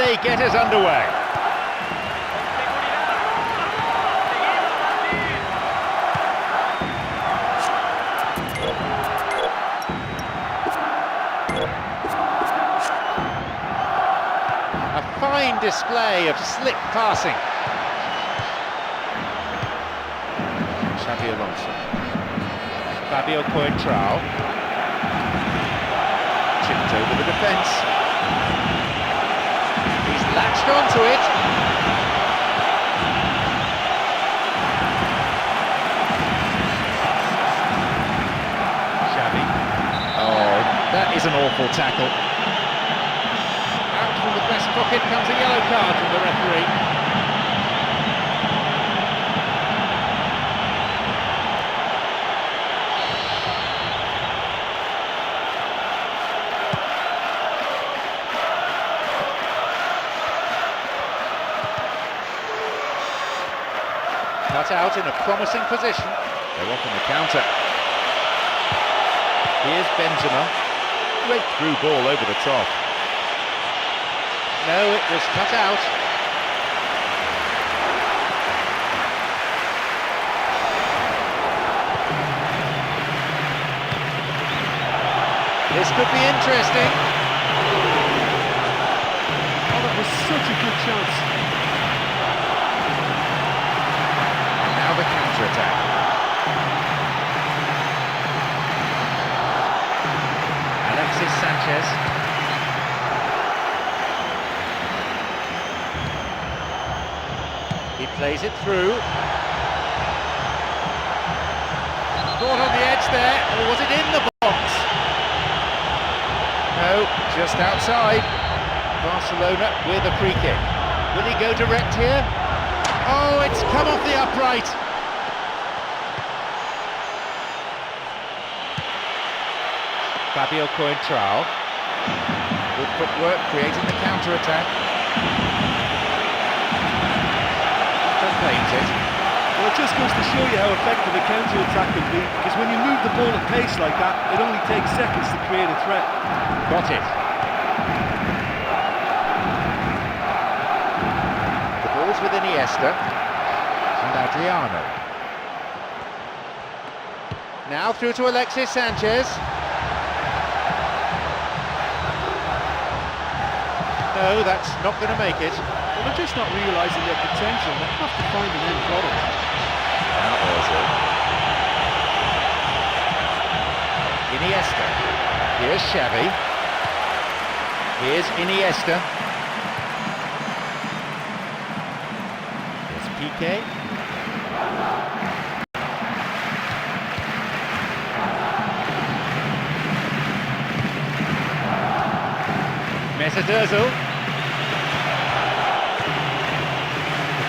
they get us underway. A fine display of slick passing. Xabi Alonso. Fabio Coentrao. Chipped over the defence. He's latched onto it. Xavi. Oh, that is an awful tackle. Out from the breast pocket comes a yellow card from the referee. Cut out in a promising position. They're off on the counter. Here's Benzema. Great through ball over the top. No, it was cut out. This could be interesting. Oh, that was such a good chance. The counter-attack. Alexis Sanchez. He plays it through. Caught on the edge there, or was it in the box? No, just outside. Barcelona with a free kick. Will he go direct here? Oh, it's come off the upright. Fabio Coentrao. Good footwork, creating the counter-attack. Proclaims it. Well, it just goes to show you how effective a counter-attack can be, because when you move the ball at pace like that, it only takes seconds to create a threat. Got it. The ball's with Iniesta and Adriano. Now through to Alexis Sanchez. No, that's not going to make it. Well, they're just not realising their potential. They have to find an end product. Now Ozil. Iniesta. Here's Xavi. Here's Iniesta. Here's Piqué. Mesut Ozil.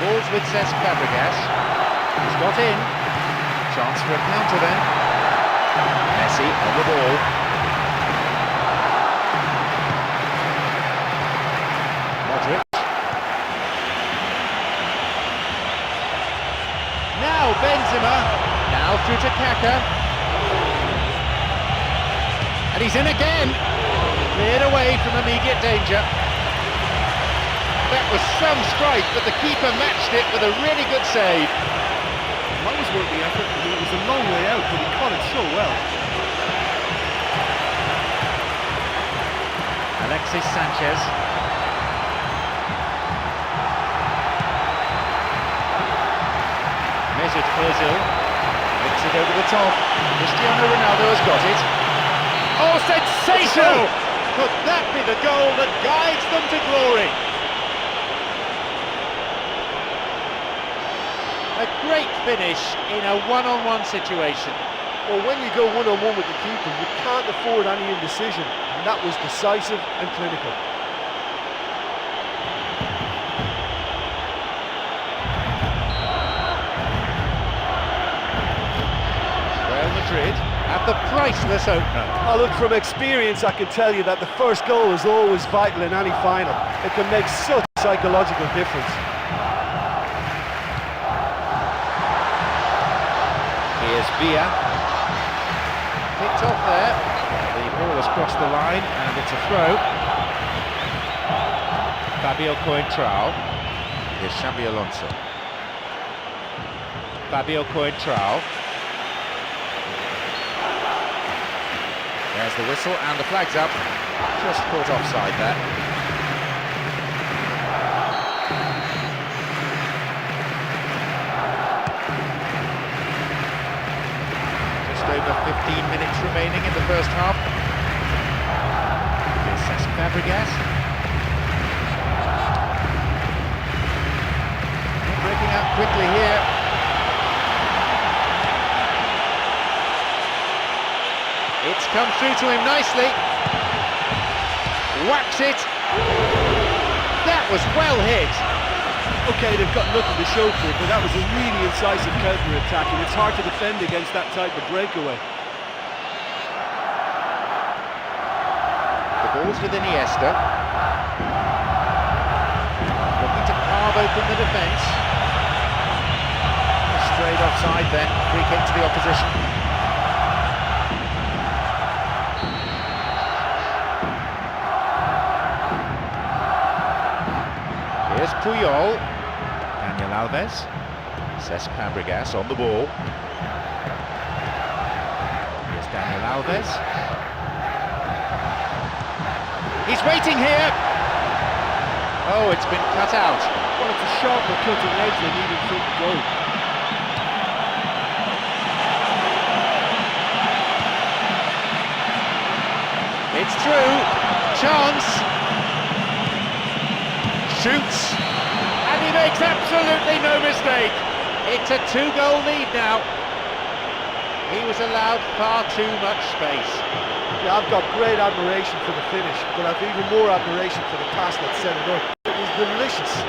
Ball's with Cesc Fabregas. He's got in. Chance for a counter then. Messi on the ball. Madrid. Now Benzema. Now through to Kaka. And he's in again. Cleared away from immediate danger. That was some strike, but the keeper matched it with a really good save. That was worth the effort. I mean, it was a long way out, but he caught it so well. Alexis Sanchez. Mesut Ozil. Makes it over the top. Cristiano Ronaldo has got it. Oh, sensational! Could that be the goal that guides them to glory? A great finish in a one-on-one situation. Well, when you go one-on-one with the keeper, you can't afford any indecision, and that was decisive and clinical. Real Madrid have the priceless opener. Oh, look, from experience, I can tell you that the first goal is always vital in any final. It can make such a psychological difference. Here's Villa. Picked off there. The ball has crossed the line and it's a throw. Fabio Coentrao. Here's Xabi Alonso. Fabio Coentrao. There's the whistle and the flag's up. Just caught offside there. Just over 15 minutes remaining in the first half. Here's Cesc Fabregas. Breaking out quickly here. It's come through to him nicely. Whacks it. That was well hit. Okay, they've got nothing to show for it, but that was a really incisive counter-attack, and it's hard to defend against that type of breakaway. The ball's with Iniesta. Looking to carve open the defence. Straight offside then, free kick to the opposition. Here's Puyol. Daniel Alves. Cesc Fabregas on the ball. Here's Daniel Alves. He's waiting here. Oh, it's been cut out. Well, it's a sharper cutting edge they needed for it to go. It's through. Chance. Shoots. And he makes absolutely no mistake. It's a 2-goal lead now. He was allowed far too much space. Yeah, I've got great admiration for the finish, but I've even more admiration for the pass that set it up. It was delicious.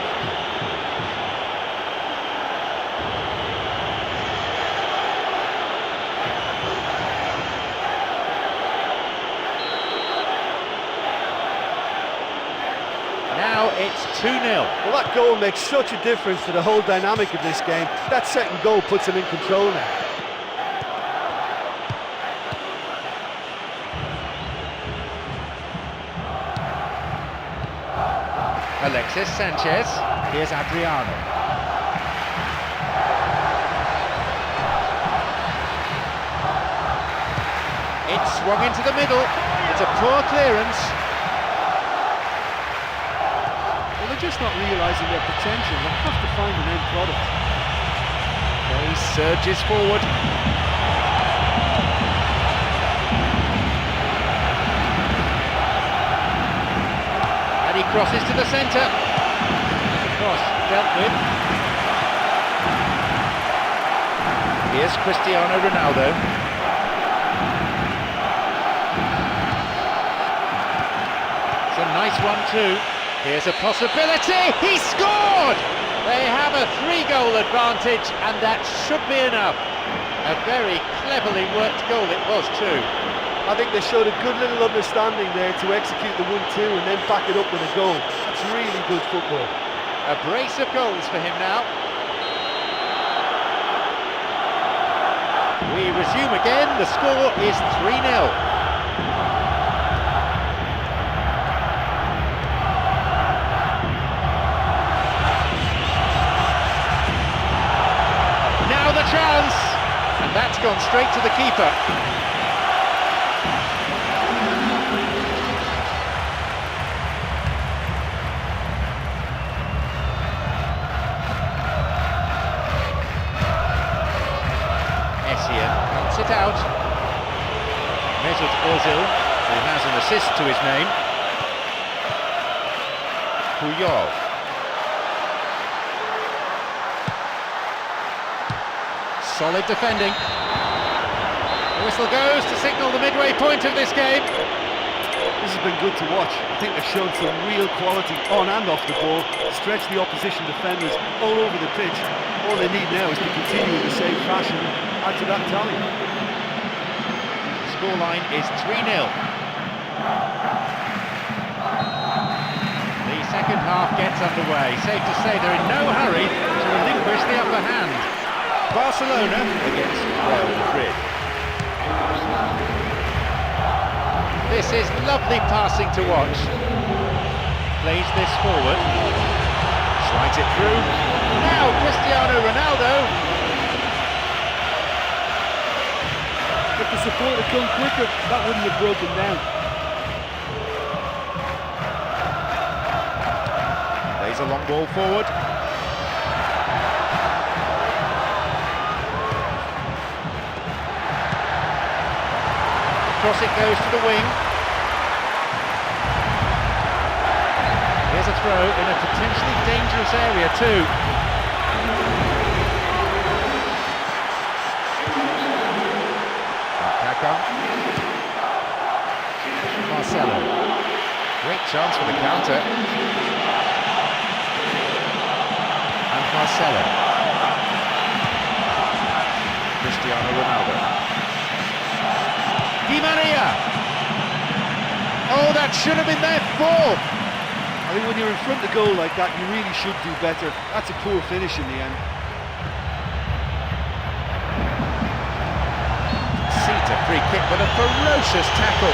Now it's 2-0. Well, that goal makes such a difference to the whole dynamic of this game. That second goal puts them in control now. Alexis Sanchez. Here's Adriano. It's swung into the middle. It's a poor clearance. Well, they're just not realising their potential. They have to find an end product. He surges forward. And he crosses to the centre. The cross dealt with. Here's Cristiano Ronaldo. It's a nice one too. Here's a possibility. He scored! They have a 3-goal advantage, and that should be enough. A very cleverly worked goal it was too. I think they showed a good little understanding there to execute the 1-2 and then back it up with a goal. That's really good football. A brace of goals for him now. We resume again. The score is 3-0. Now the chance! And that's gone straight to the keeper. Cuts it out. Mesut Ozil, who has an assist to his name. Puyol. Solid defending. The whistle goes to signal the midway point of this game. This has been good to watch. I think they've shown some real quality on and off the ball, stretch the opposition defenders all over the pitch. All they need now is to continue in the same fashion and add to that tally. The scoreline is 3-0. The second half gets underway. Safe to say they're in no hurry to relinquish the upper hand. Barcelona against Real Madrid. This is lovely passing to watch. Plays this forward. Slides it through. Now Cristiano Ronaldo. If the support had come quicker, that wouldn't have broken down. Plays a long ball forward. Across it goes to the wing. Here's a throw in a potentially dangerous area too. Kaka. Marcelo. Great chance for the counter. And Marcelo. Cristiano Ronaldo. Di Maria! Oh, that should have been their fourth! I think when you're in front of goal like that, you really should do better. That's a poor finish in the end. Sita free kick with a ferocious tackle.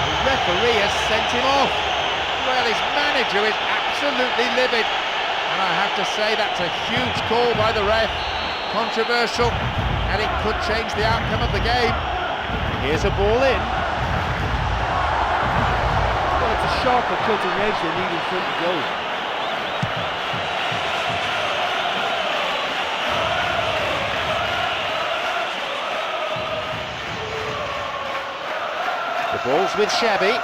The referee has sent him off. Well, his manager is absolutely livid. And I have to say that's a huge call by the ref. Controversial, and it could change the outcome of the game. Here's a ball in. Well, it's a sharper cutting edge they need in front of goal. The ball's with Shabby.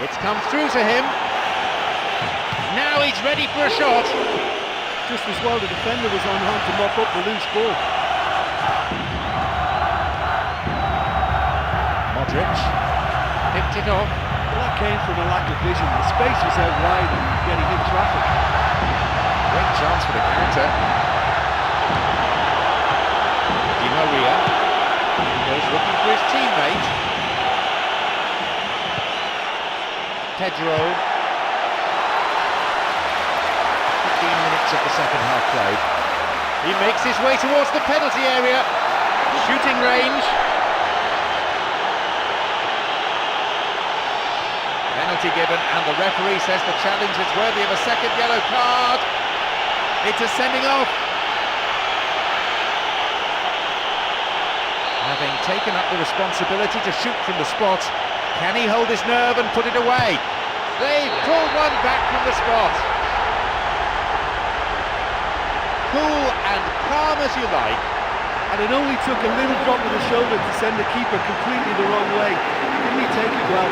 It's come through to him. Now he's ready for a shot. Just as well the defender was on hand to mop up the loose ball. Modric picked it off. Well, that came from a lack of vision. The space was out wide and getting in traffic. Great chance for the counter. Di Maria goes looking for his teammate. Pedro. 15 minutes of the second half played. He makes his way towards the penalty area. Shooting range. Penalty given, and the referee says the challenge is worthy of a second yellow card. It's a sending off. Having taken up the responsibility to shoot from the spot, can he hold his nerve and put it away? They've pulled one back from the spot. Cool and calm as you like. And it only took a little drop of the shoulder to send the keeper completely the wrong way. Didn't he take it well?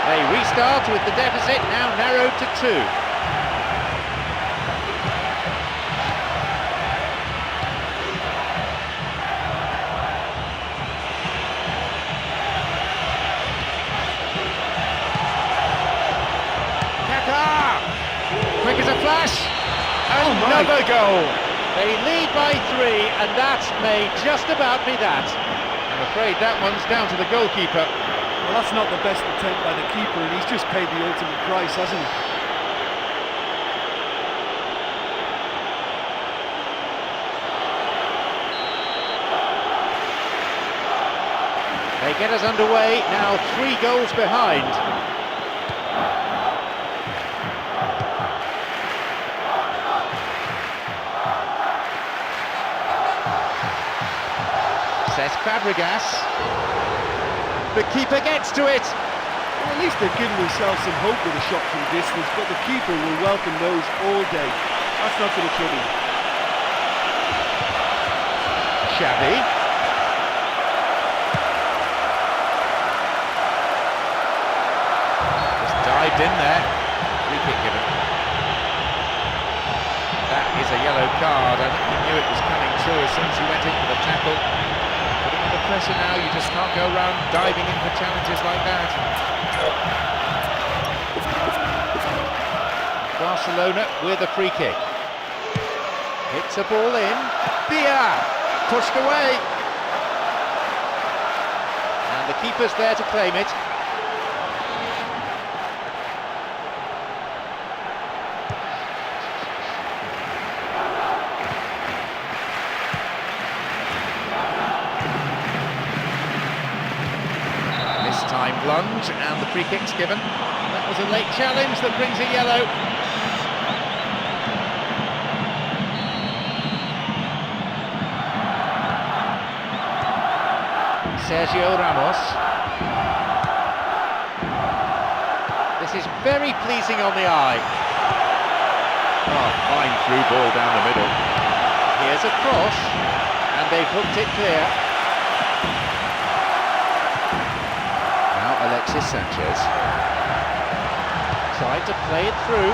They restart with the deficit now narrowed to 2. Quick as a flash, another goal. They lead by 3, and that may just about be that. I'm afraid that one's down to the goalkeeper. Well, that's not the best attempt by the keeper, and he's just paid the ultimate price, hasn't he? They get us underway, now 3 goals behind. Says Fabregas. The keeper gets to it. Well, at least they've given themselves some hope with a shot from distance, but the keeper will welcome those all day. That's not going to trouble him. Xavi. Just dived in there. Free kick given. That is a yellow card. I think he knew it was coming true as soon as he went in for the tackle. Putting under pressure now, you just can't go around diving in for challenges like that. Barcelona with a free kick. Hits a ball in. Dia pushed away. And the keeper's there to claim it. lunge and the free kick's given. That was a late challenge that brings a yellow. Sergio Ramos. This is very pleasing on the eye. Oh, fine through ball down the middle. Here's a cross, and they've hooked it clear. Now Alexis Sanchez tried to play it through.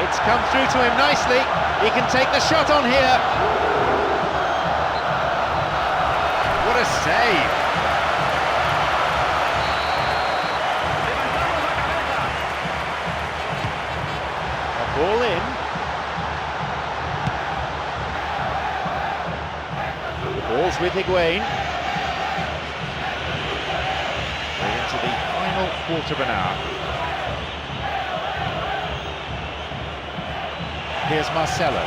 It's come through to him nicely. He can take the shot on here. What a save! A ball in. The ball's with Higuain. We're into the final quarter of an hour. Here's Marcelo.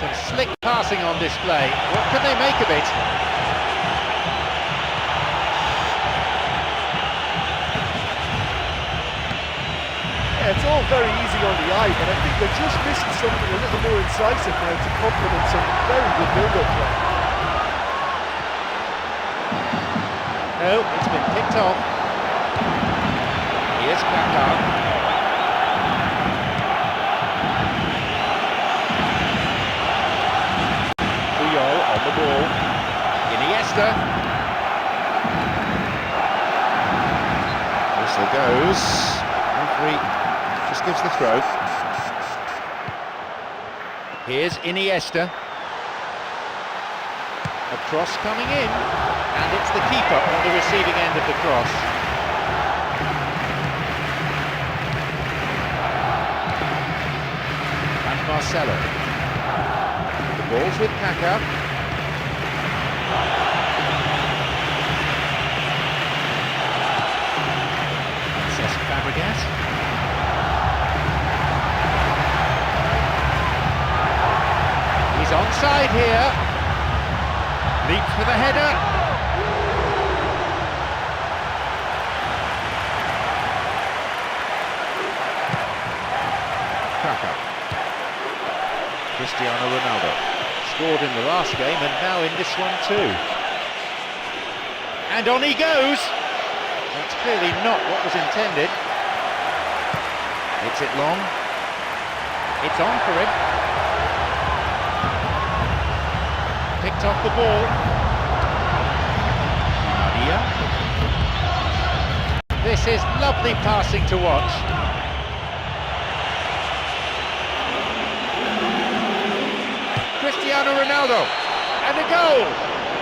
Some slick passing on display. What can they make of it? It's all very easy on the eye, but I think they're just missing something a little more incisive now to complement some very good build-up play. No, it's been picked off. Here's Kaká. Puyol on the ball. Iniesta. Whistle goes. Referee just gives the throw. Here's Iniesta. A cross coming in, and it's the keeper on the receiving end of the cross. And Marcelo. The ball's with Kaká. Cesc Fabregas. He's onside here. Leaps for the header. Kaká. Cristiano Ronaldo. Scored in the last game and now in this one too. And on he goes. That's clearly not what was intended. Hits it long. It's on for him. Picked off the ball. Nadia. This is lovely passing to watch. Cristiano Ronaldo. And a goal!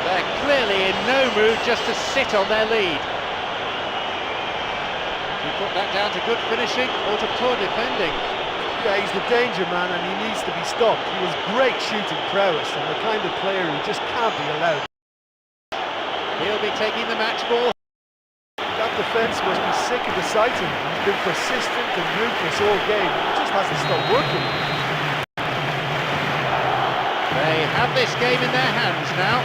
They're clearly in no mood just to sit on their lead. Do you put that down to good finishing or to poor defending? Yeah, he's the danger man and he needs to be stopped. He was great shooting prowess and the kind of player who just can't be allowed. He'll be taking the match ball. That defence must be sick of the sight of him. He's been persistent and ruthless all game. He just hasn't stopped working. They have this game in their hands now.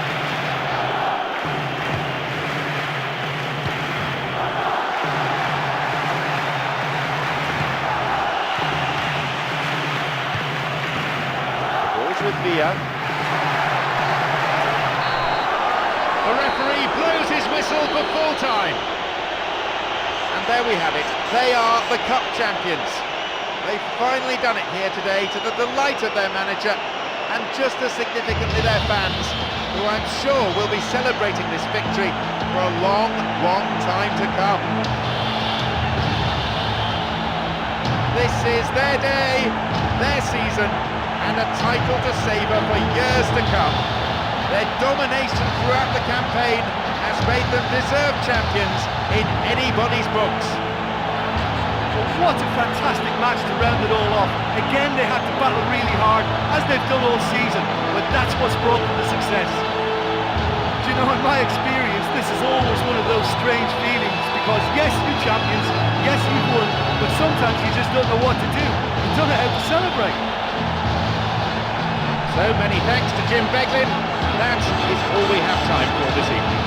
With Villa. The referee blows his whistle for full time. And there we have it. They are the Cup champions. They've finally done it here today to the delight of their manager and just as significantly their fans, who I'm sure will be celebrating this victory for a long, long time to come. This is their day, their season, and a title to savour for years to come. Their domination throughout the campaign has made them deserved champions in anybody's books. Well, what a fantastic match to round it all off. Again, they had to battle really hard, as they've done all season, but that's what's brought them the success. Do you know, in my experience, this is always one of those strange feelings, because yes, you're champions, yes, you've won, but sometimes you just don't know what to do. You don't know how to celebrate. So many thanks to Jim Beglin. That is all we have time for this evening.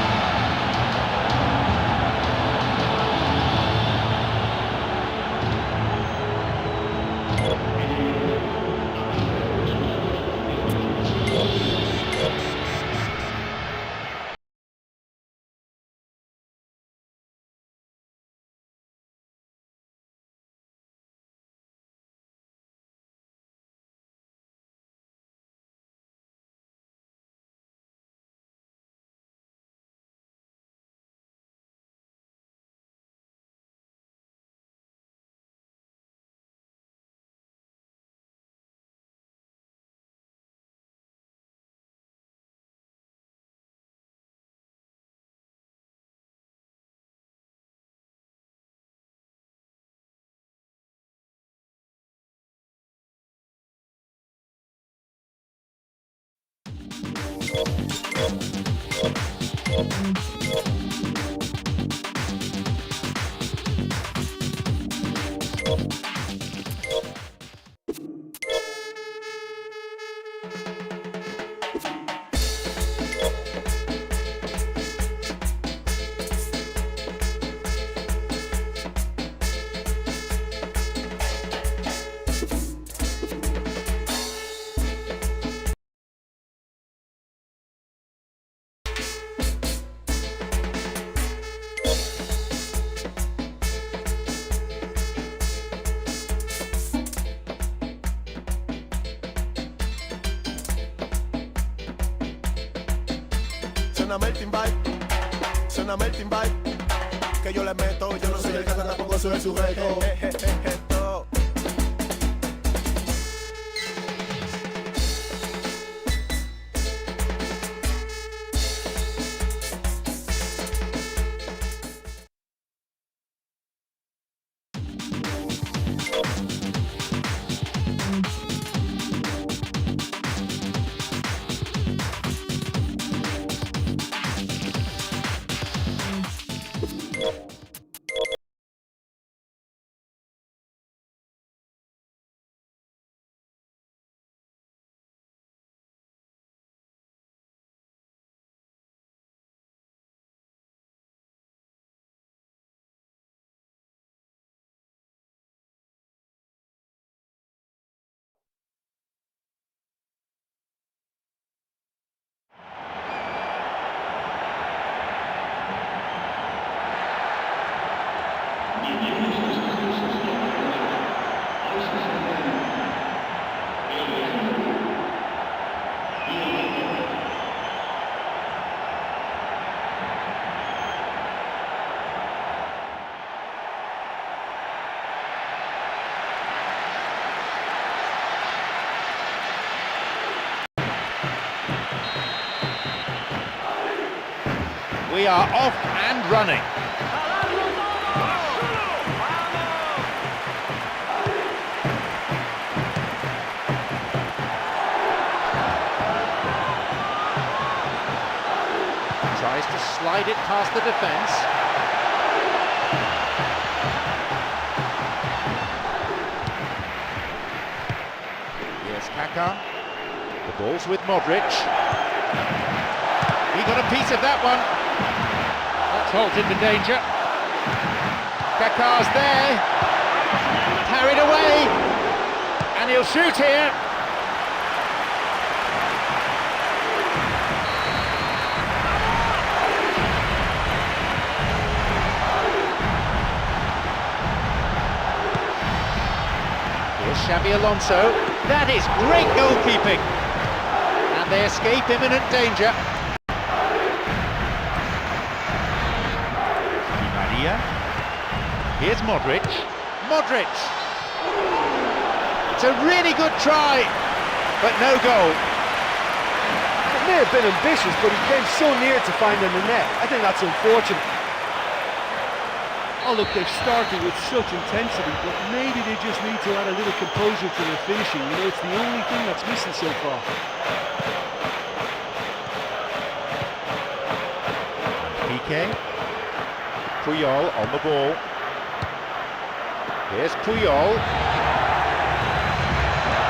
Suéname el timbal, que yo le meto, yo no soy el canta, tampoco soy el sujeto. We are off and running. Tries to slide it past the defence. Here's Kaká. The ball's with Modric. He got a piece of that one. That's halted the danger. Kaká's there. Carried away. And he'll shoot here. Here's Xabi Alonso. That is great goalkeeping. And they escape imminent danger. Here's Modric. Modric! It's a really good try, but no goal. It may have been ambitious, but he came so near to finding the net. I think that's unfortunate. Oh look, they've started with such intensity, but maybe they just need to add a little composure to their finishing. You know, it's the only thing that's missing so far. PK. Puyol on the ball. Here's Puyol.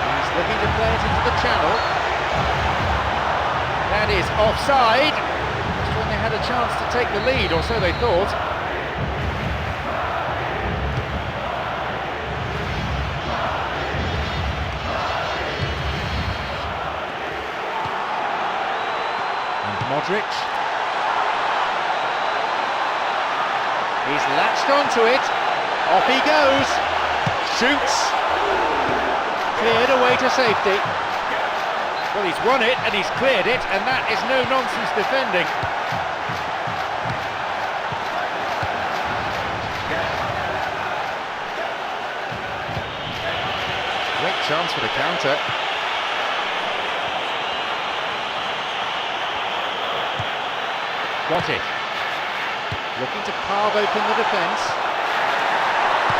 He's looking to play it into the channel. That is offside. Just when they had a chance to take the lead, or so they thought. And Modric. He's latched onto it. Off he goes. Shoots. Cleared away to safety. Well, he's won it and he's cleared it, and that is no nonsense defending. Great chance for the counter. Got it. Looking to carve open the defence.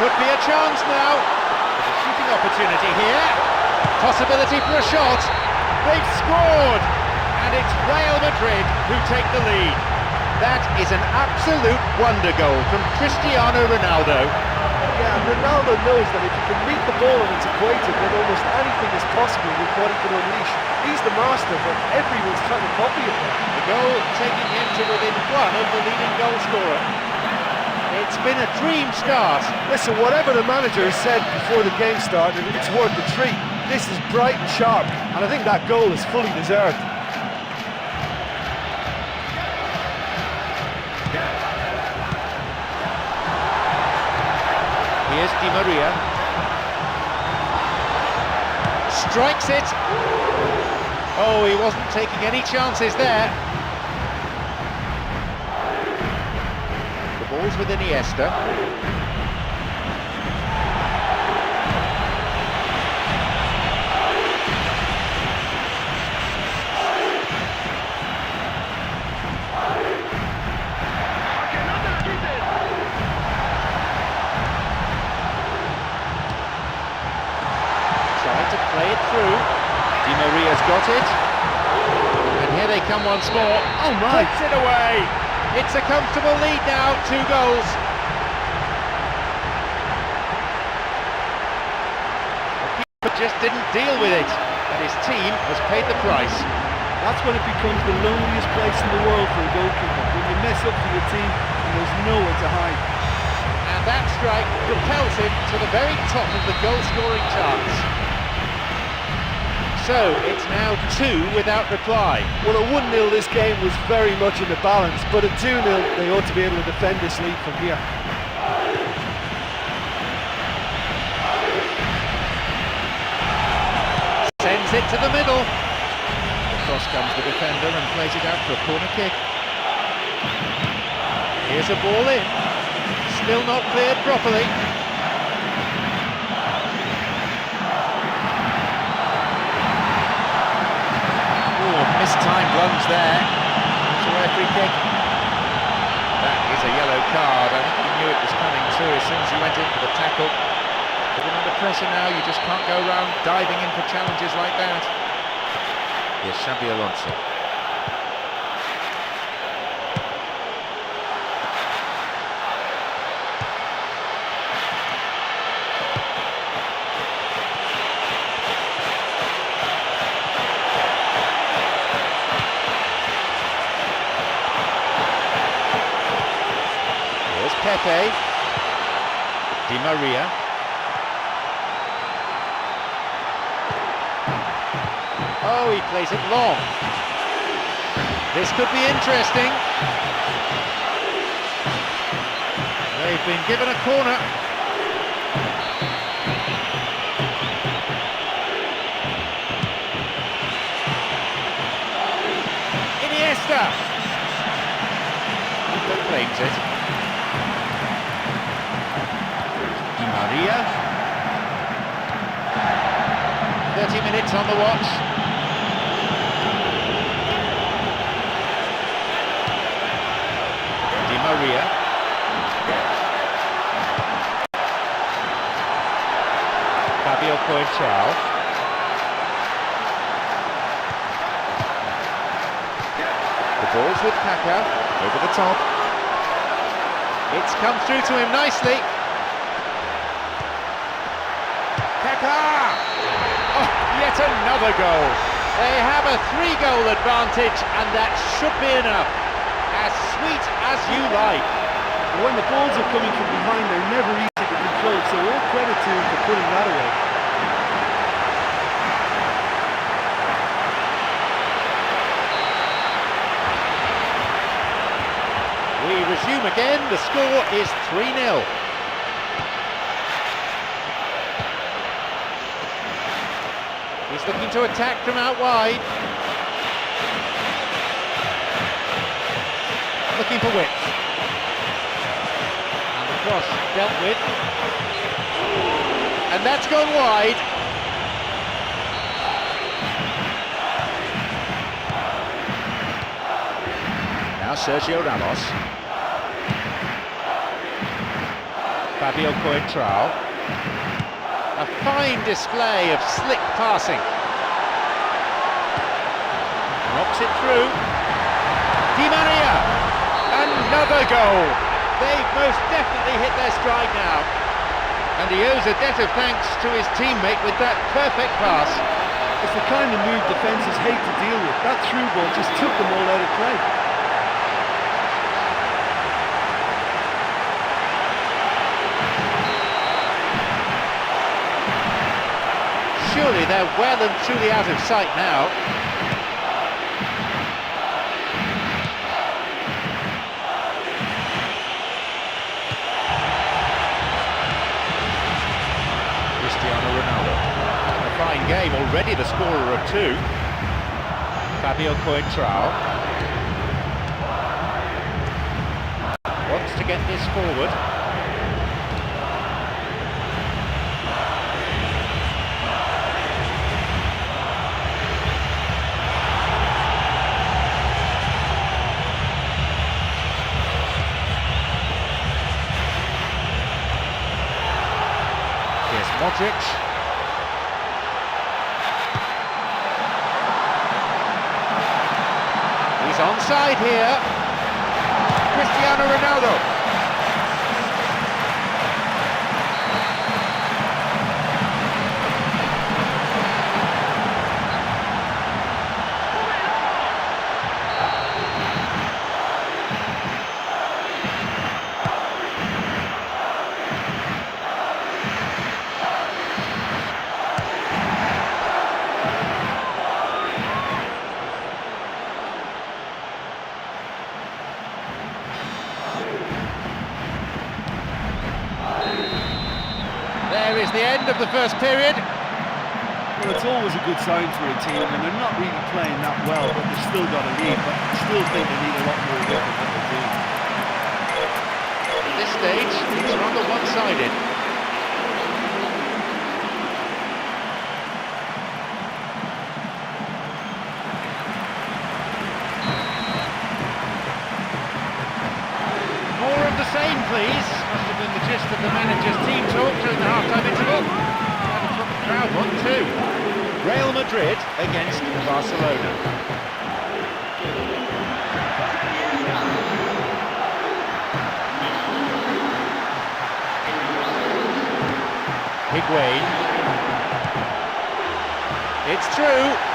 Could be a chance now. There's a shooting opportunity here. Possibility for a shot. They've scored! And it's Real Madrid who take the lead. That is an absolute wonder goal from Cristiano Ronaldo. Yeah, and Ronaldo knows that if he can meet the ball on its equator, then almost anything is possible with what he can unleash. He's the master, but everyone's trying to copy it now. The goal taking him to within one of the leading goal scorer. It's been a dream start. Listen, whatever the manager has said before the game started, it's worth the treat. This is bright and sharp, and I think that goal is fully deserved. Here's Di Maria. Strikes it. Oh, he wasn't taking any chances there. The ball's with Iniesta. Trying to play it through. Di Maria's got it. And here they come once more. Oh my! Puts it away. It's a comfortable lead now, 2 goals. The keeper just didn't deal with it, and his team has paid the price. That's when it becomes the loneliest place in the world for a goalkeeper. When you mess up for your team, and there's nowhere to hide. And that strike propels him to the very top of the goal-scoring charts. So, it's now 2 without reply. Well, at 1-0 this game was very much in the balance, but at 2-0 they ought to be able to defend this lead from here. Sends it to the middle. Across comes the defender and plays it out for a corner kick. Here's a ball in. Still not cleared properly. Mistimed lunge there. It's a free kick. That is a yellow card. I think he knew it was coming too as soon as he went in for the tackle. But under pressure now, you just can't go around diving in for challenges like that. Here's Xabi Alonso. Pepe, Di Maria, oh, he plays it long. This could be interesting. They've been given a corner. Iniesta, that claims it. Maria. 30 minutes on the watch. Di Maria. Fabio Coentrao. The ball's with Paca, over the top. It's come through to him nicely. Oh, yet another goal. They have a 3-goal advantage, and that should be enough. As sweet as you like. When the balls are coming from behind, they're never easy to control, so all credit to him for putting that away. We resume again. The score is 3-0. He's looking to attack from out wide. Looking for width. And the cross dealt with. And that's gone wide. Now Sergio Ramos. Fabio Coentrao. A fine display of slick passing. Knocks it through. Di Maria! another goal. They've most definitely hit their stride now. And he owes a debt of thanks to his teammate with that perfect pass. It's the kind of move defences hate to deal with. That through ball just took them all out of play. Surely they're well and truly out of sight now. Cristiano Ronaldo. A fine game, already the scorer of two. Fabio Coentrao wants to get this forward. Modric. He's onside here. Cristiano Ronaldo. There is the end of the first period. Well, it's always a good sign for a team, and they're not really playing that well, but they've still got a lead, but I still think they need a lot more work than what they're doing. At this stage, it's rather one-sided. More of the same, please. Must have been the gist of the manager's team talk during the half-time interval. And from the crowd one too. Real Madrid against Barcelona. Higuain. It's through.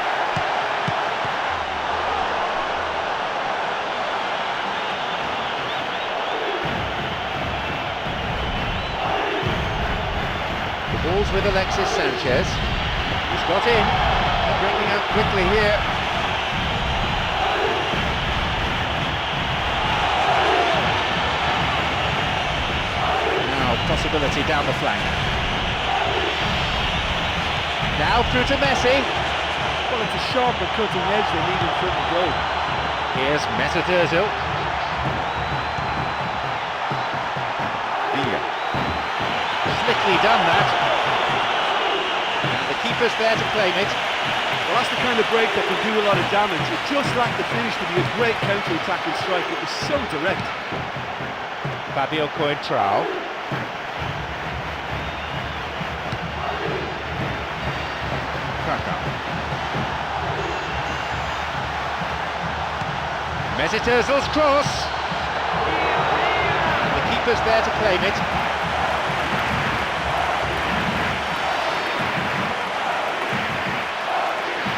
Ball's with Alexis Sanchez. He's got in. Bringing up quickly here. Now possibility down the flank. Now through to Messi. Well, it's a sharper cutting edge they need in front of goal. Here's Mesut Ozil. Villa. Slickly done that. And the keeper's there to claim it. Well, that's the kind of break that can do a lot of damage. It just lacked the finish to be a great counter-attacking strike. It was so direct. Fabio Coentrao. Kaka. Mesut Ozil's cross. And the keeper's there to claim it.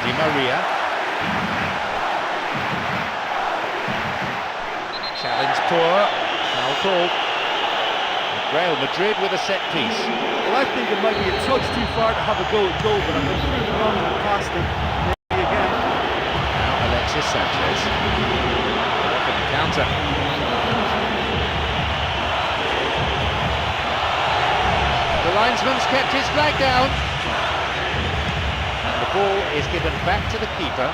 Di Maria. Challenge poor. Foul call. Real Madrid with a set piece. Well, I think it might be a touch too far to have a go at goal, but I'm going to prove it wrong and pass them. Maybe again. Now Alexis Sanchez. Off in the counter. The linesman's kept his flag down. And the ball is given back to the keeper.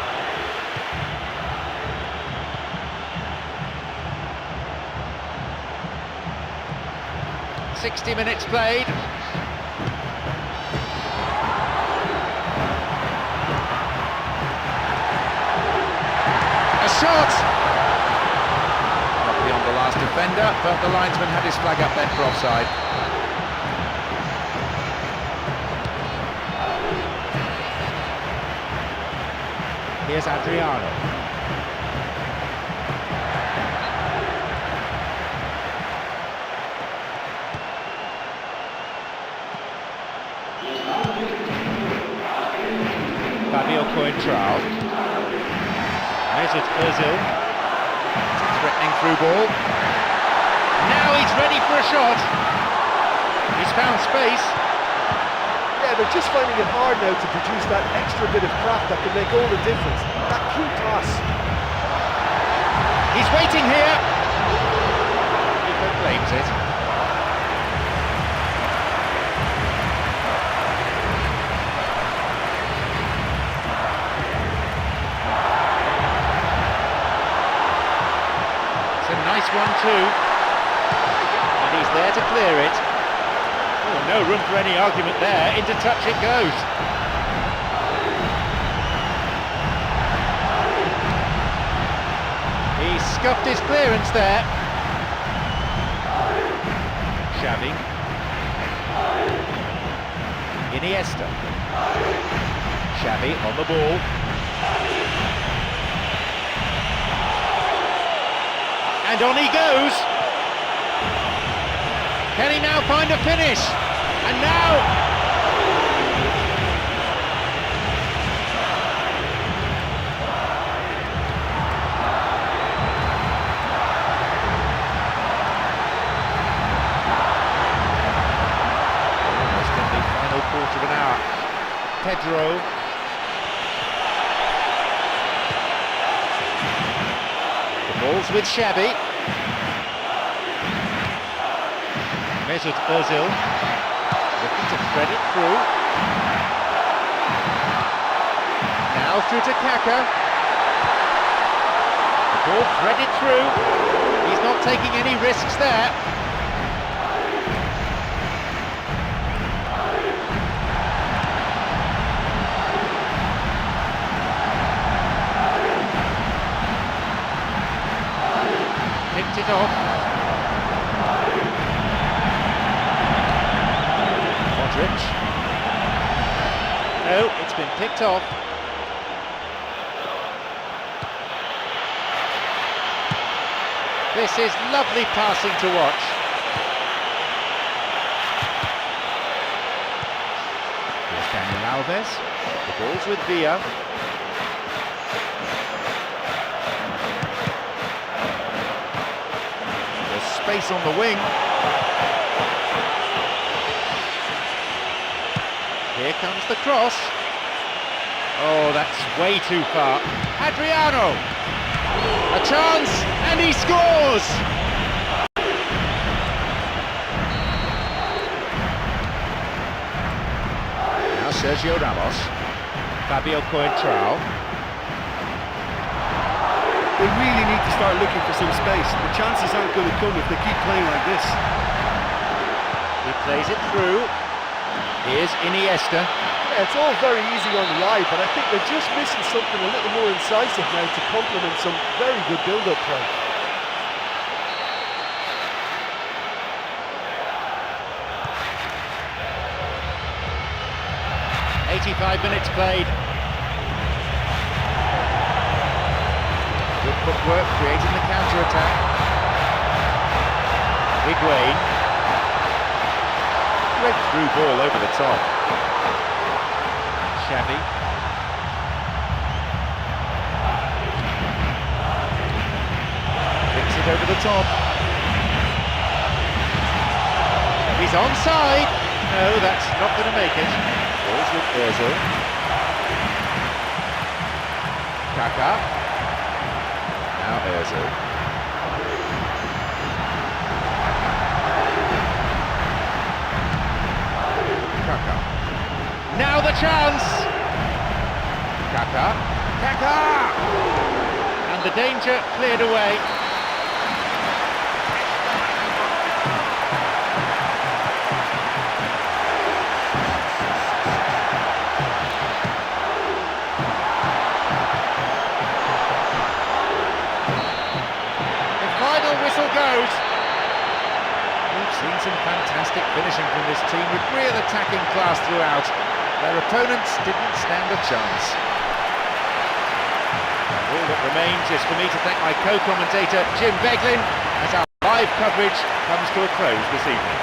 "60 minutes played." A shot! Not beyond the last defender, but the linesman had his flag up then for offside. Here's Adriano. Coentrao. Mesut Ozil. Threatening through ball. Now he's ready for a shot. He's found space. Yeah, they're just finding it hard now to produce that extra bit of craft that can make all the difference. That key pass. He's waiting here. Keeper claims it. It's a nice one too. And he's there to clear it. Oh, no room for any argument there. Into touch it goes. He scuffed his clearance there. Xavi. Iniesta. Xavi on the ball. And on he goes. Can he now find a finish? And now... quarter of an hour. Pedro. The ball's with Xavi. Mesut Ozil looking to thread it through. Now through to Kaka. The ball threaded through. He's not taking any risks there. Picked it off. Modric. No, it's been picked off. This is lovely passing to watch. Here's Daniel Alves. The ball's with Villa. Space on the wing. Here comes the cross. Oh, that's way too far. Adriano! A chance, and he scores! Now Sergio Ramos. Fabio Coentrao. They really need to start looking for some space. The chances aren't going to come if they keep playing like this. He plays it through. Here's Iniesta. Yeah, it's all very easy on the eye, but I think they're just missing something a little more incisive now to complement some very good build-up play. Minutes played. Good footwork, creating the counter-attack. Higuain. Great through ball over the top. Xavi. Flicks it over the top. He's onside. No, that's not going to make it. Balls with Ozil. Kaka. Now Ozil. Kaka. Now the chance! Kaka. Kaka! And the danger cleared away. Whistle goes. We've seen some fantastic finishing from this team with real attacking class throughout. Their opponents didn't stand a chance. All that remains is for me to thank my co-commentator Jim Beglin as our live coverage comes to a close this evening.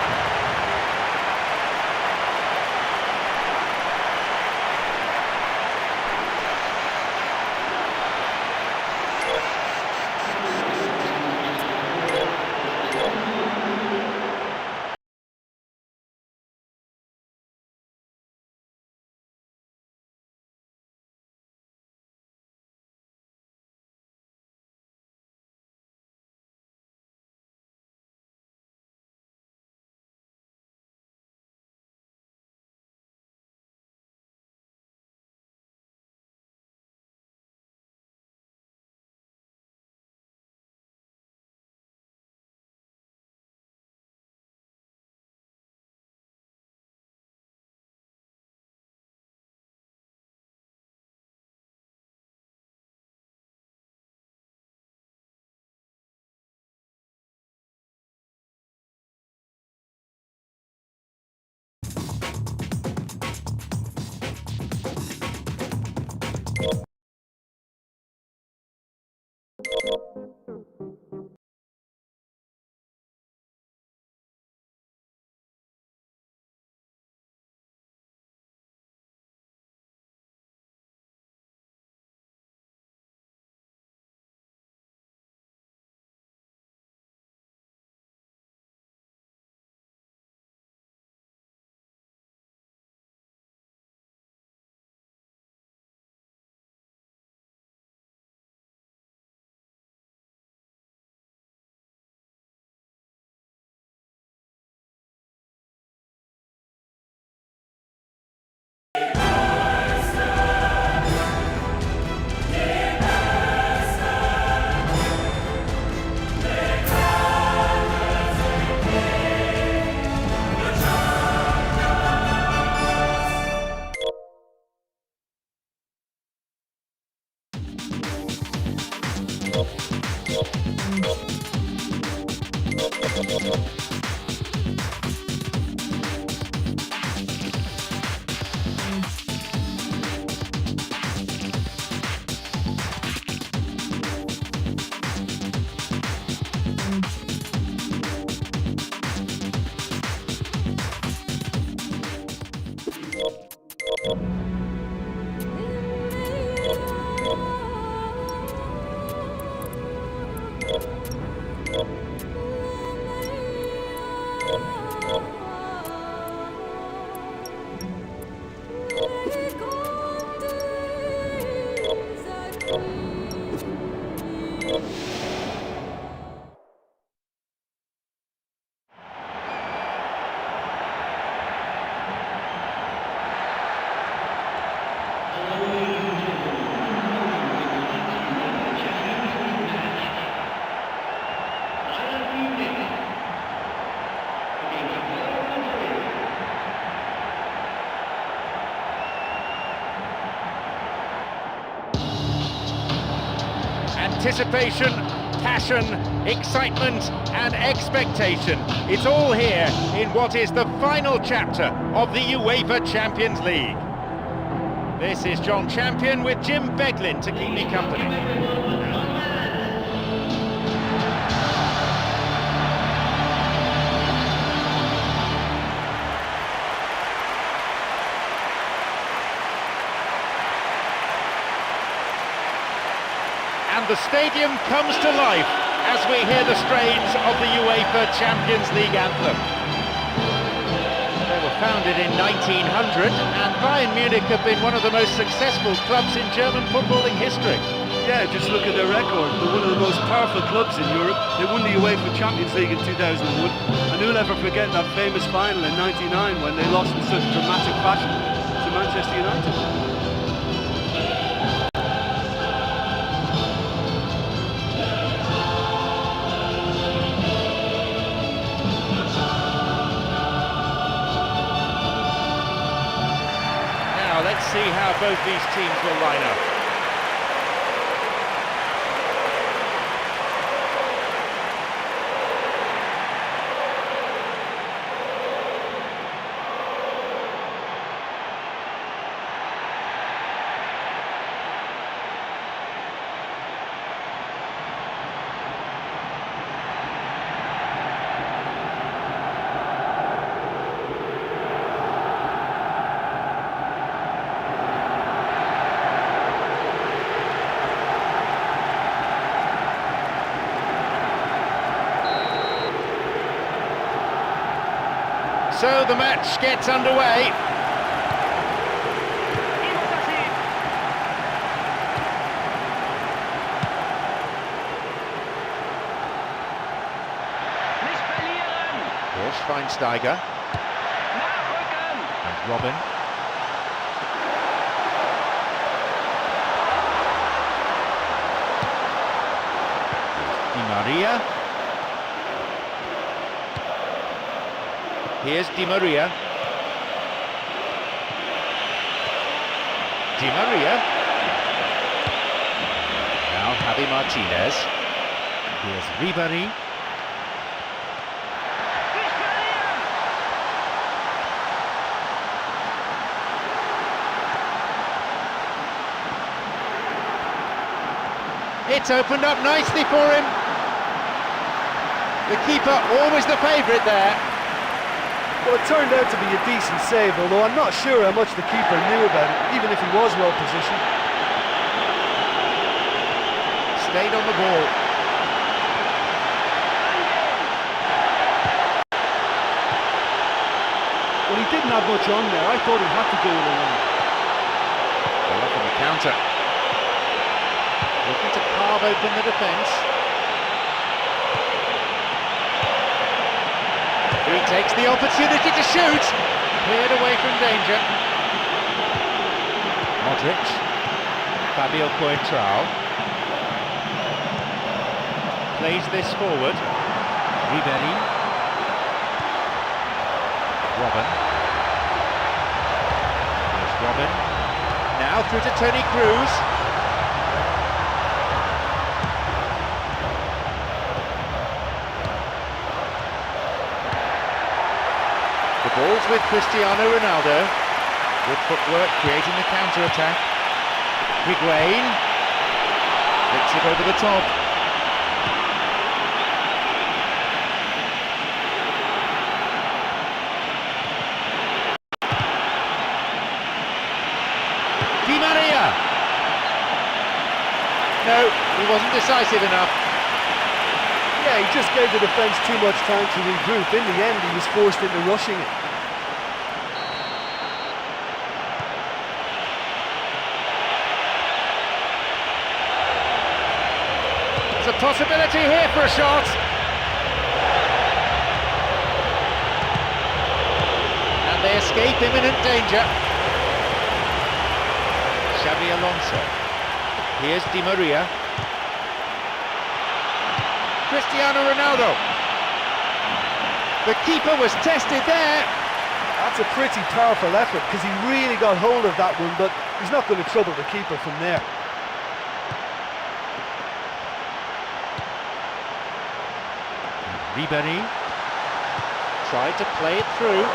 Anticipation, passion, excitement and expectation. It's all here in what is the final chapter of the UEFA Champions League. This is John Champion with Jim Beglin to keep me company. And the stadium comes to life as we hear the strains of the UEFA Champions League anthem. They were founded in 1900 and Bayern Munich have been one of the most successful clubs in German footballing history. Yeah, just look at their record. They're one of the most powerful clubs in Europe. They won the UEFA Champions League in 2001, and who'll ever forget that famous final in '99 when they lost in such dramatic fashion to Manchester United. Let's see how both these teams will line up. So the match gets underway. Here's Schweinsteiger. And Robin. Di Maria. Here's Di Maria. Di Maria. Now Javi Martinez. Here's Ribéry. It's opened up nicely for him. The keeper always the favourite there. Well, it turned out to be a decent save, although I'm not sure how much the keeper knew about it, even if he was well positioned. Stayed on the ball. Well, he didn't have much on there. I thought he had to go with a run. Well, up on the counter. Looking to carve open the defence. He takes the opportunity to shoot. Cleared away from danger. Modric. Fabio Coentrao. Plays this forward. Ribéry. Robin. Here's Robin. Now through to Toni Kroos. ball's with Cristiano Ronaldo. Good footwork, creating the counter-attack. Higuain flicks it over the top. Di Maria! No, he wasn't decisive enough. Yeah, he just gave the defence too much time to regroup. In the end, he was forced into rushing it. There's a possibility here for a shot. And they escape imminent danger. Xabi Alonso. Here's Di Maria. Cristiano Ronaldo. The keeper was tested there. That's a pretty powerful effort because he really got hold of that one, but he's not going to trouble the keeper from there. Ribéry tried to play it through.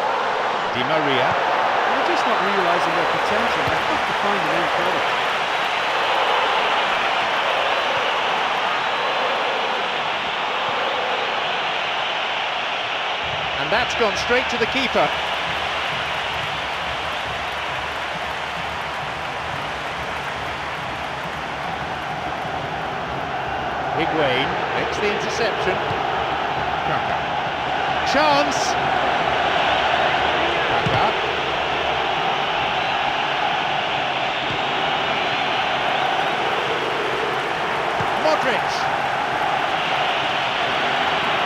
Di Maria. They're just not realising their potential. They have to find an end product. And that's gone straight to the keeper. Higuain makes the interception. Kaka. Chance! Kaka. Modric.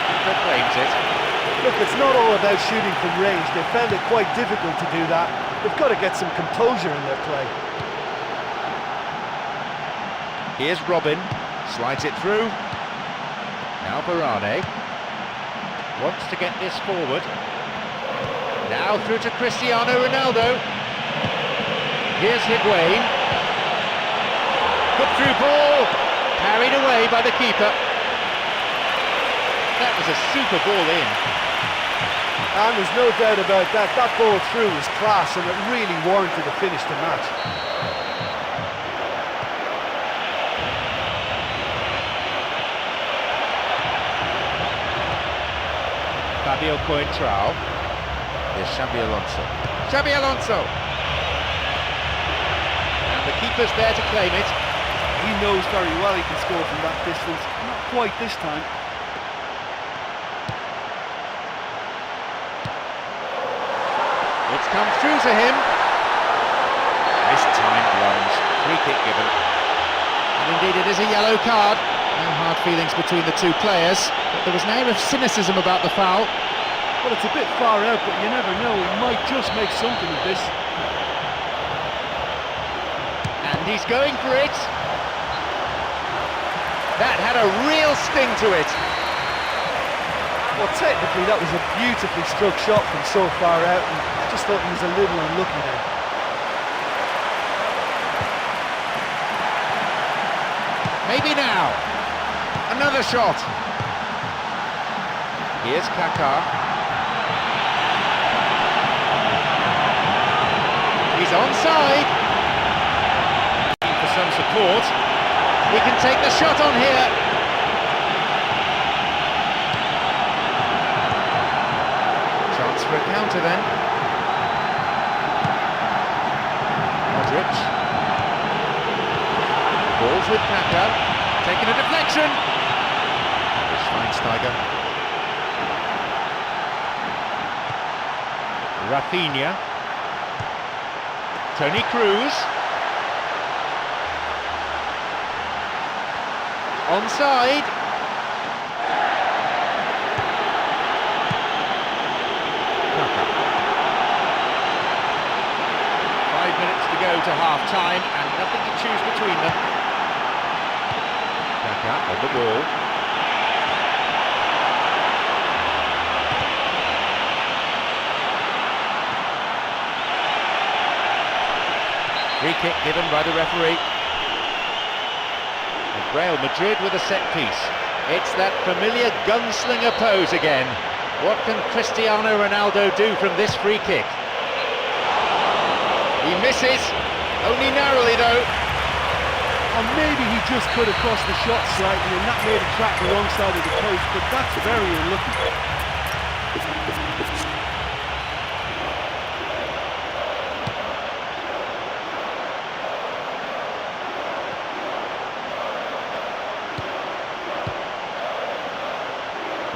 Keeper claims it. Look, it's not all about shooting from range. They found it quite difficult to do that. They've got to get some composure in their play. Here's Robin, slides it through. Now Varane wants to get this forward. Now through to Cristiano Ronaldo. Here's Higuain. Put through ball, carried away by the keeper. That was a super ball in. And there's no doubt about that. That ball through was class and it really warranted a finish to match. Fabio Coentrao. Here's Xabi Alonso. Xabi Alonso! And the keeper's there to claim it. He knows very well he can score from that distance. Not quite this time. It's come through to him. Mistimed lunge. Free kick given. And indeed it is a yellow card. No hard feelings between the two players, but there was an air of cynicism about the foul. Well, it's a bit far out, but you never know. He might just make something of this. And he's going for it. That had a real sting to it. Well, technically that was a beautifully struck shot from so far out, and I just thought he was a little unlucky there. Maybe now. Another shot. Here's Kaka. He's onside. For some support. He can take the shot on here. Chance for a counter then. Modric. Balls with Kaka. Taking a deflection. Schweinsteiger. Rafinha. Toni Kroos. Onside. Kaka. 5 minutes to go to half-time and nothing to choose between them. Kaka on the ball. Free kick given by the referee. And Real Madrid with a set piece. It's that familiar gunslinger pose again. What can Cristiano Ronaldo do from this free kick? He misses, only narrowly though. Or maybe he just could have crossed the shot slightly and that made it track the wrong side of the post, but that's very unlucky.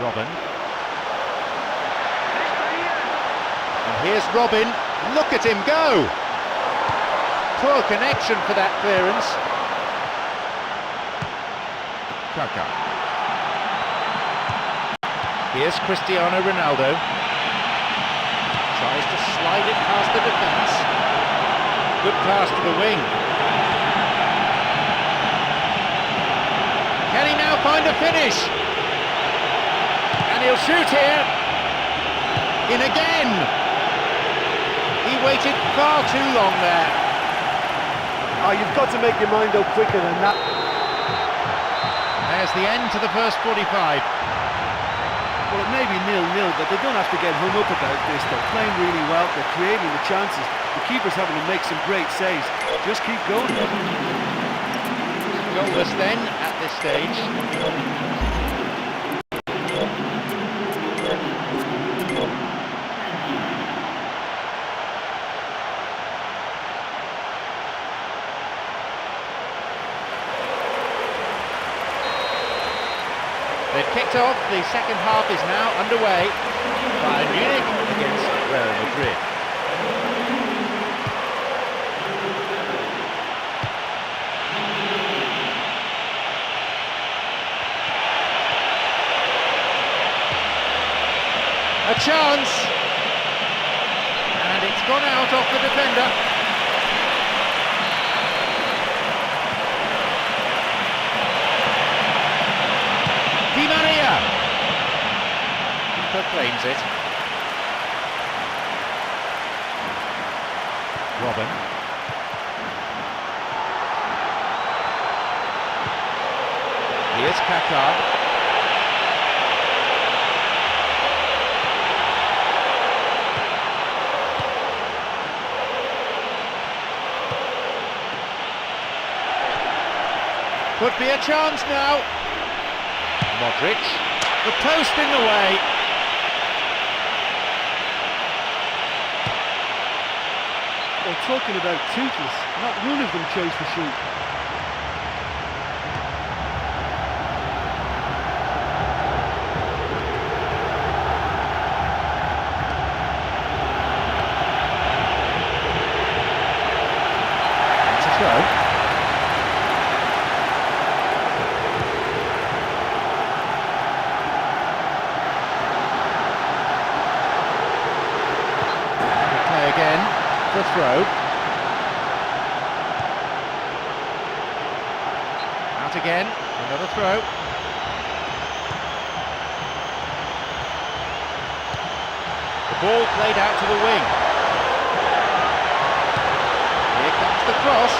Robin. And here's Robin. Look at him go! Poor connection for that clearance. Kaka. Here's Cristiano Ronaldo. Tries to slide it past the defence. Good pass to the wing. Can he now find a finish? And he'll shoot here. In again. He waited far too long there. Oh, you've got to make your mind go quicker than that. There's the end to the first 45. Well, it may be 0-0, but they don't have to get hung up about this. They're playing really well, they're creating the chances. The keeper's having to make some great saves. Just keep going. Goalless then at this stage. They've kicked off, the second half is now underway. Bayern Munich against Real Madrid. A chance! And it's gone out off the defender. Di Maria! Keeper claims it. Robin. Here's Kaka. Could be a chance now. Modric, the post in the way. Well, talking about toothless, not one of them chose to shoot. It's a throw. Again, the throw. Out again, another throw. The ball played out to the wing. Here comes the cross.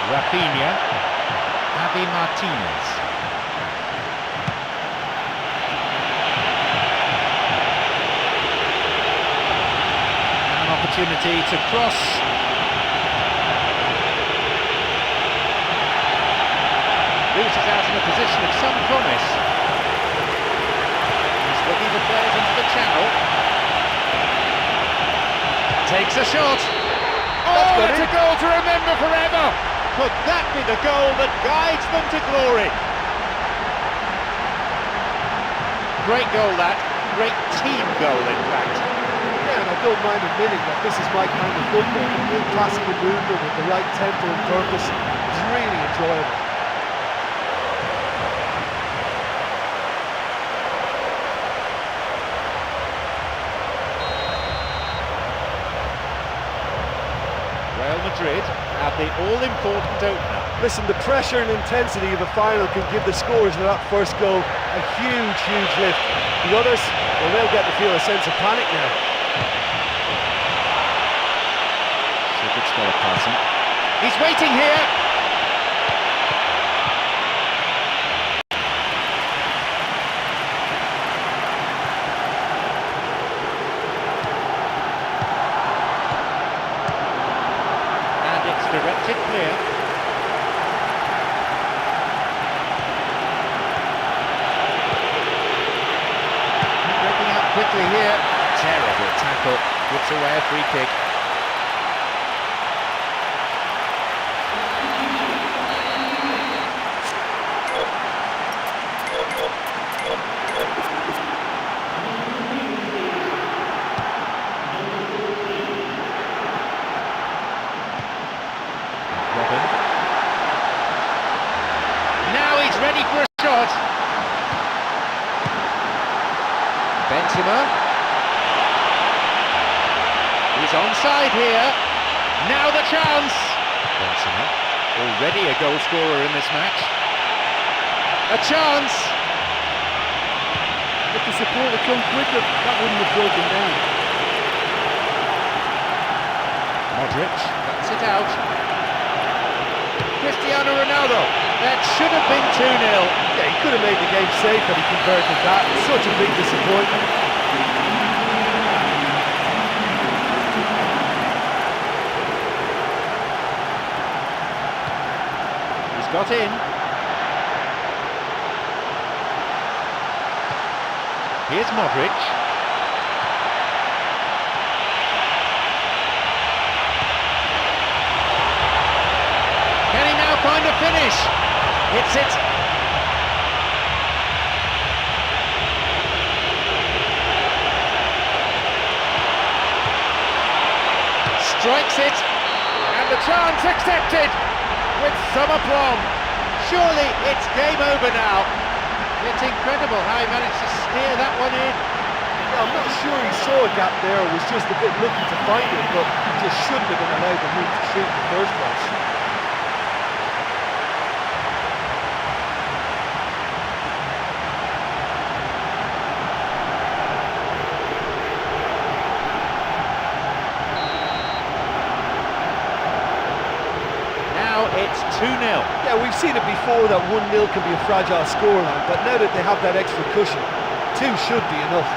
Rafinha, Javi Martinez. An opportunity to cross. Root is out in a position of some promise. He's looking to play it into the channel. Takes a shot. Oh, it's a goal to remember forever! Could that be the goal that guides them to glory? Great goal that, great team goal in fact. Yeah, and I don't mind admitting that this is my kind of football. Real classical movement with the right tempo and purpose. It's really enjoyable. Real Madrid have the all-important opener. Listen, the pressure and intensity of a final can give the scorers of that first goal a huge lift. The others, well, they'll get to feel a sense of panic now. style of passing. He's waiting here. And it's directed clear. Breaking up quickly here. Terrible tackle. Puts away a free kick. Robin. Now he's ready for a shot. Benzema. He's onside here. Now the chance. Benzema, already a goal scorer in this match. A chance. If the support had come quicker, that wouldn't have broken down. Modric cuts it out. Cristiano Ronaldo. That should have been 2-0. Yeah, he could have made the game safe had he converted that. Such a big disappointment. He's got in. Here's Modric. Can he now find a finish? Hits it. Strikes it. And the chance accepted with some aplomb. Surely it's game over now. It's incredible how he managed to steer that one in. Yeah, I'm not sure he saw a gap there or was just a bit looking to find it, but he just shouldn't have been allowed the move to shoot in the first place. Now it's 2-0. Yeah, we've seen it before that 1-0 can be a fragile scoreline, but now that they have that extra cushion, 2 should be enough.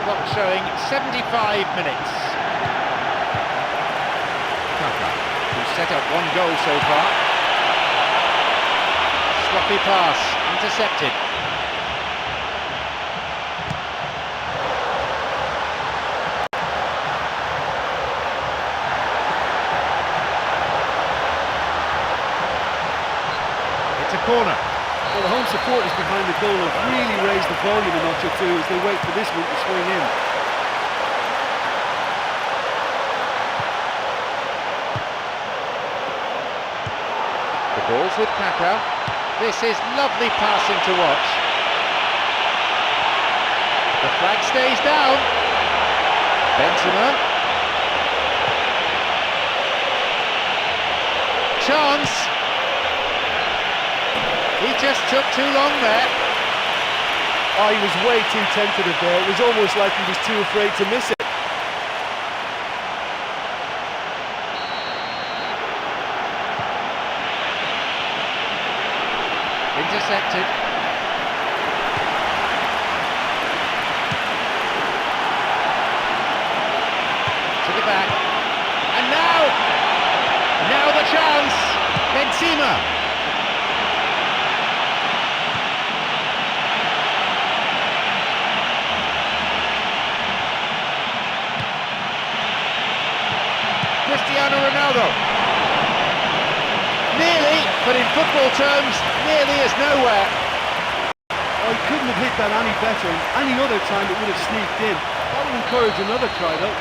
Clock showing 75 minutes. Kaka, who's set up 1 goal so far. Sloppy pass, intercepted. Corner. Well, the home supporters behind the goal have really raised the volume a notch or two as they wait for this one to swing in. The ball's with Kaka. This is lovely passing to watch. The flag stays down. Benzema. Chance. He just took too long there. Oh, he was way too tentative there. It was almost like he was too afraid to miss it. Intercepted. To the back. And now the chance. Benzema. Cristiano Ronaldo. Nearly, but in football terms, nearly is nowhere. Oh, he couldn't have hit that any better. Any other time it would have sneaked in. That would encourage another try, though.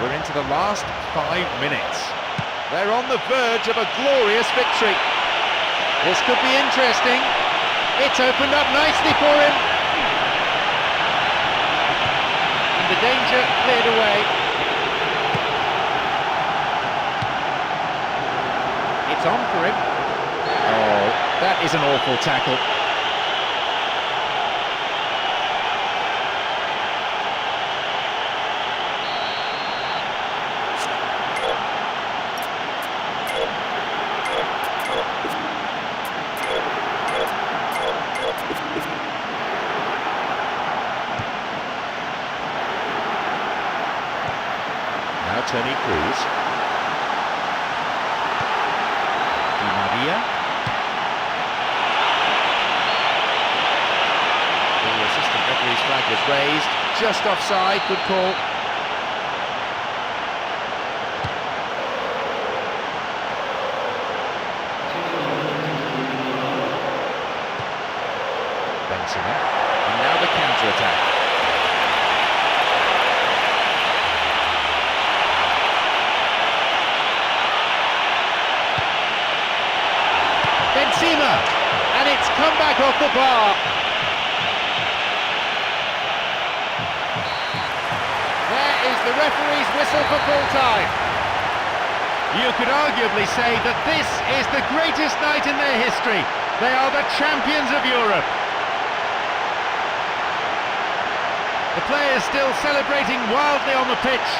We're into the last 5 minutes. They're on the verge of a glorious victory. This could be interesting. It's opened up nicely for him. And the danger cleared away. It's on for him. Oh, that is an awful tackle. Now Toni Kroos. Di Maria. The assistant referee's flag was raised, just offside, good call. Benzema. And now the counter-attack. Benzema, and it's come back off the bar. There is the referee's whistle for full time. You could arguably say that this is the greatest night in their history. They are the champions of Europe. The players still celebrating wildly on the pitch.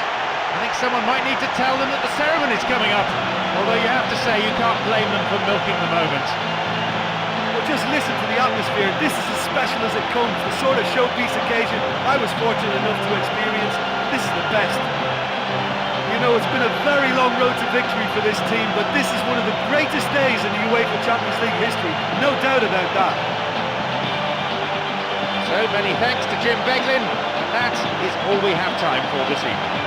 I think someone might need to tell them that the ceremony's coming up, although you have to say you can't blame them for milking the moment. Well, just listen to the atmosphere. This is as special as it comes, the sort of showpiece occasion I was fortunate enough to experience. This is the best. You know, it's been a very long road to victory for this team, but this is one of the greatest days in the UEFA Champions League history, no doubt about that. So many thanks to Jim Beglin, and that is all we have time for this evening.